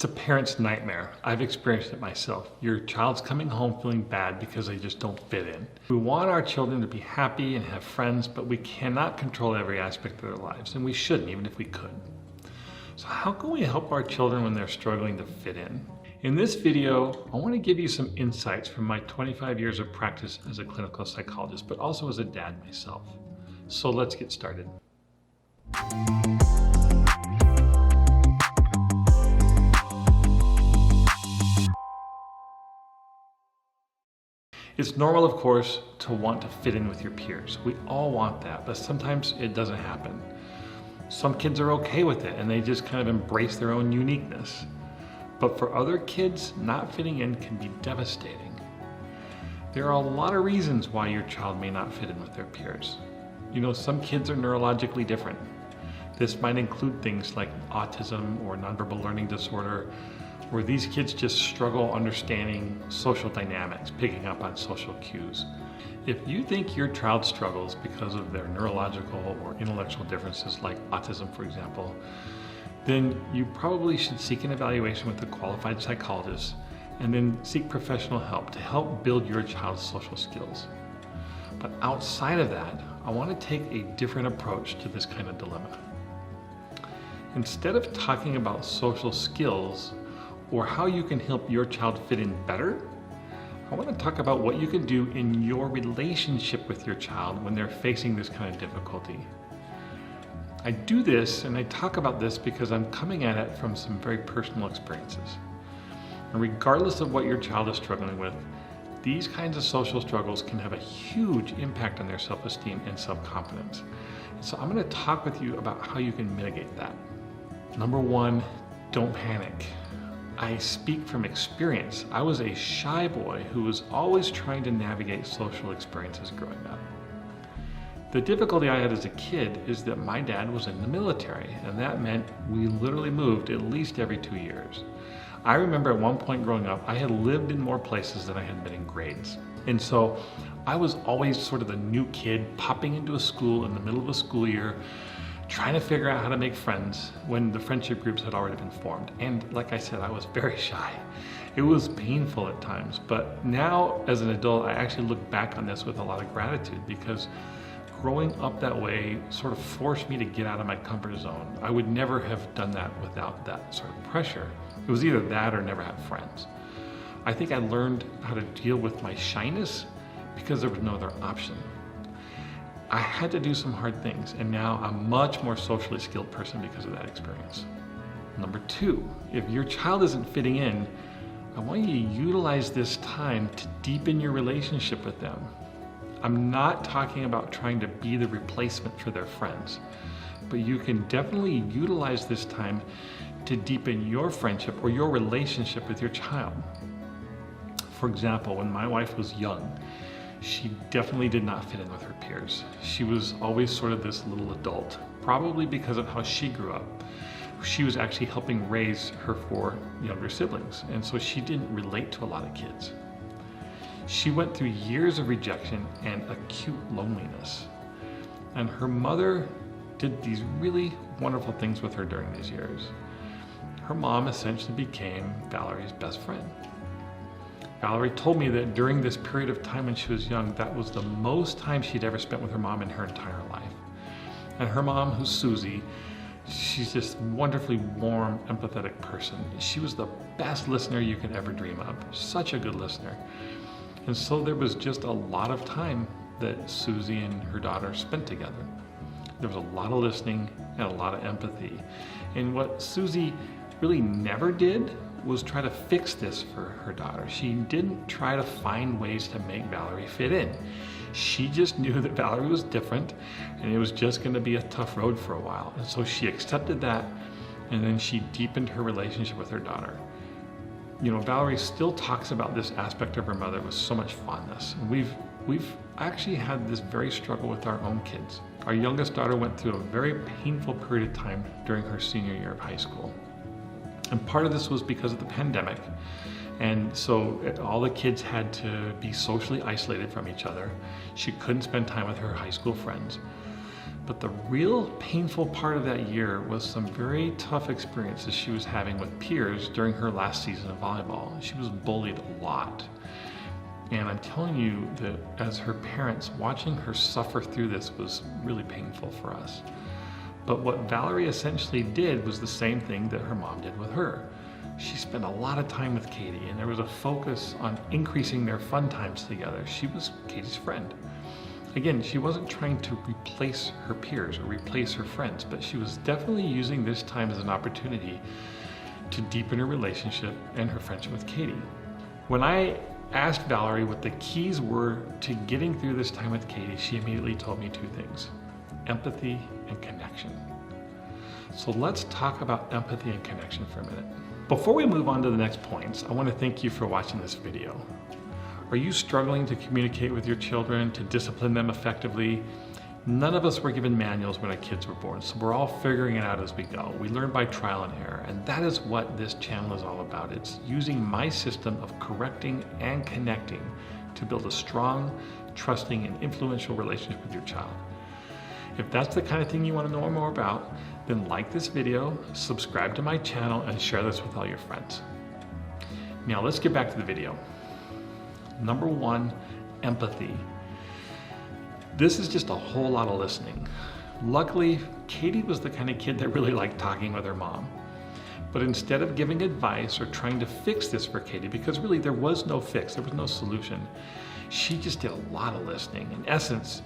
a parent's nightmare. I've experienced it myself. Your child's coming home feeling bad because they just don't fit in. We want our children to be happy and have friends, but we cannot control every aspect of their lives, and we shouldn't, even if we could. So how can we help our children when they're struggling to fit in? In this video, I want to give you some insights from my 25 years of practice as a clinical psychologist, but also as a dad myself. So let's get started. It's normal, of course, to want to fit in with your peers. We all want that, but sometimes it doesn't happen. Some kids are okay with it and they just kind of embrace their own uniqueness. But for other kids, not fitting in can be devastating. There are a lot of reasons why your child may not fit in with their peers. You know, some kids are neurologically different. This might include things like autism or nonverbal learning disorder, where these kids just struggle understanding social dynamics, picking up on social cues. If you think your child struggles because of their neurological or intellectual differences, like autism, for example, then you probably should seek an evaluation with a qualified psychologist and then seek professional help to help build your child's social skills. But outside of that, I want to take a different approach to this kind of dilemma. Instead of talking about social skills or how you can help your child fit in better, I want to talk about what you can do in your relationship with your child when they're facing this kind of difficulty. I do this and I talk about this because I'm coming at it from some very personal experiences. And regardless of what your child is struggling with, these kinds of social struggles can have a huge impact on their self-esteem and self-confidence. So I'm going to talk with you about how you can mitigate that. Number one, don't panic. I speak from experience. I was a shy boy who was always trying to navigate social experiences growing up. The difficulty I had as a kid is that my dad was in the military, and that meant we literally moved at least every 2 years. I remember at one point growing up, I had lived in more places than I had been in grades. And so I was always sort of the new kid popping into a school in the middle of a school year, trying to figure out how to make friends when the friendship groups had already been formed. And like I said, I was very shy. It was painful at times, but now as an adult, I actually look back on this with a lot of gratitude because growing up that way sort of forced me to get out of my comfort zone. I would never have done that without that sort of pressure. It was either that or never have friends. I think I learned how to deal with my shyness because there was no other option. I had to do some hard things, and now I'm a much more socially skilled person because of that experience. Number two, if your child isn't fitting in, I want you to utilize this time to deepen your relationship with them. I'm not talking about trying to be the replacement for their friends, but you can definitely utilize this time to deepen your friendship or your relationship with your child. For example, when my wife was young, she definitely did not fit in with her peers. She was always sort of this little adult, probably because of how she grew up. She was actually helping raise her 4 younger siblings, and so she didn't relate to a lot of kids. She went through years of rejection and acute loneliness. And her mother did these really wonderful things with her during these years. Her mom essentially became Valerie's best friend. Valerie told me that during this period of time when she was young, that was the most time she'd ever spent with her mom in her entire life. And her mom, who's Susie, she's just wonderfully warm, empathetic person. She was the best listener you could ever dream of. Such a good listener. And so there was just a lot of time that Susie and her daughter spent together. There was a lot of listening and a lot of empathy. And what Susie really never did was try to fix this for her daughter. She didn't try to find ways to make Valerie fit in. She just knew that Valerie was different and it was just going to be a tough road for a while. And so she accepted that, and then she deepened her relationship with her daughter. You know, Valerie still talks about this aspect of her mother with so much fondness. And we've actually had this very struggle with our own kids. Our youngest daughter went through a very painful period of time during her senior year of high school. And part of this was because of the pandemic. And so all the kids had to be socially isolated from each other. She couldn't spend time with her high school friends. But the real painful part of that year was some very tough experiences she was having with peers during her last season of volleyball. She was bullied a lot. And I'm telling you that as her parents, watching her suffer through this was really painful for us. But what Valerie essentially did was the same thing that her mom did with her. She spent a lot of time with Katie, and there was a focus on increasing their fun times together. She was Katie's friend. Again, she wasn't trying to replace her peers or replace her friends, but she was definitely using this time as an opportunity to deepen her relationship and her friendship with Katie. When I asked Valerie what the keys were to getting through this time with Katie, she immediately told me two things: empathy and connection. So let's talk about empathy and connection for a minute. Before we move on to the next points, I want to thank you for watching this video. Are you struggling to communicate with your children, to discipline them effectively? None of us were given manuals when our kids were born, so we're all figuring it out as we go. We learn by trial and error, and that is what this channel is all about. It's using my system of correcting and connecting to build a strong, trusting, and influential relationship with your child. If that's the kind of thing you want to know more about, then like this video, subscribe to my channel, and share this with all your friends. Now let's get back to the video. Number one, empathy. This is just a whole lot of listening. Luckily, Katie was the kind of kid that really liked talking with her mom. But instead of giving advice or trying to fix this for Katie, because really there was no fix, there was no solution, she just did a lot of listening. In essence,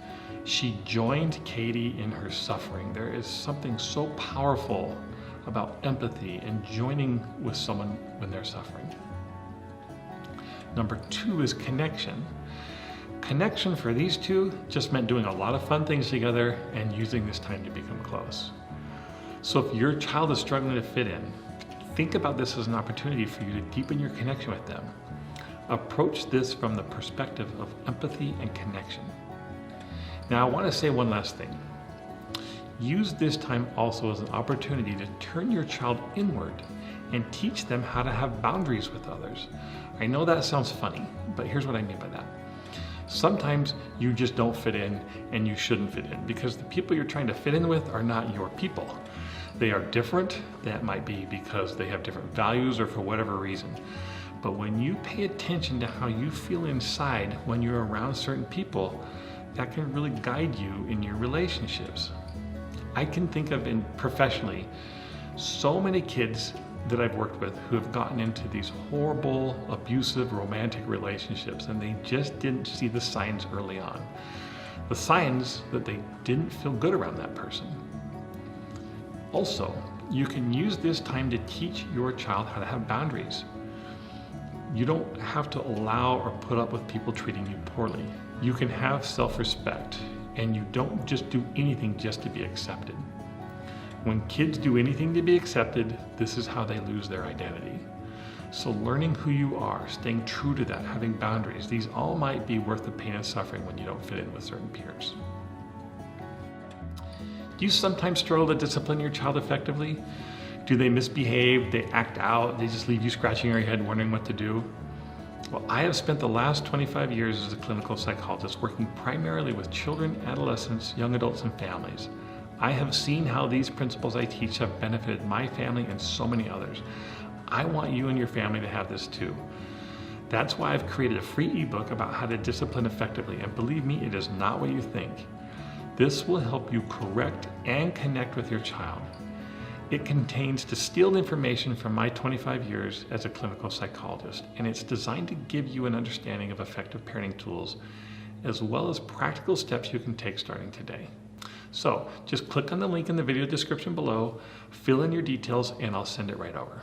she joined Katie in her suffering. There is something so powerful about empathy and joining with someone when they're suffering. Number two is connection. Connection for these two just meant doing a lot of fun things together and using this time to become close. So if your child is struggling to fit in, think about this as an opportunity for you to deepen your connection with them. Approach this from the perspective of empathy and connection. Now I want to say one last thing. Use this time also as an opportunity to turn your child inward and teach them how to have boundaries with others. I know that sounds funny, but here's what I mean by that. Sometimes you just don't fit in, and you shouldn't fit in, because the people you're trying to fit in with are not your people. They are different. That might be because they have different values or for whatever reason. But when you pay attention to how you feel inside when you're around certain people, that can really guide you in your relationships. I can think of professionally so many kids that I've worked with who have gotten into these horrible, abusive, romantic relationships, and they just didn't see the signs early on. The signs that they didn't feel good around that person. Also, you can use this time to teach your child how to have boundaries. You don't have to allow or put up with people treating you poorly. You can have self-respect, and you don't just do anything just to be accepted. When kids do anything to be accepted, this is how they lose their identity. So learning who you are, staying true to that, having boundaries, these all might be worth the pain and suffering when you don't fit in with certain peers. Do you sometimes struggle to discipline your child effectively? Do they misbehave, they act out, they just leave you scratching your head wondering what to do? Well, I have spent the last 25 years as a clinical psychologist working primarily with children, adolescents, young adults, and families. I have seen how these principles I teach have benefited my family and so many others. I want you and your family to have this too. That's why I've created a free ebook about how to discipline effectively, and believe me, it is not what you think. This will help you correct and connect with your child. It contains distilled information from my 25 years as a clinical psychologist, and it's designed to give you an understanding of effective parenting tools, as well as practical steps you can take starting today. So just click on the link in the video description below, fill in your details, and I'll send it right over.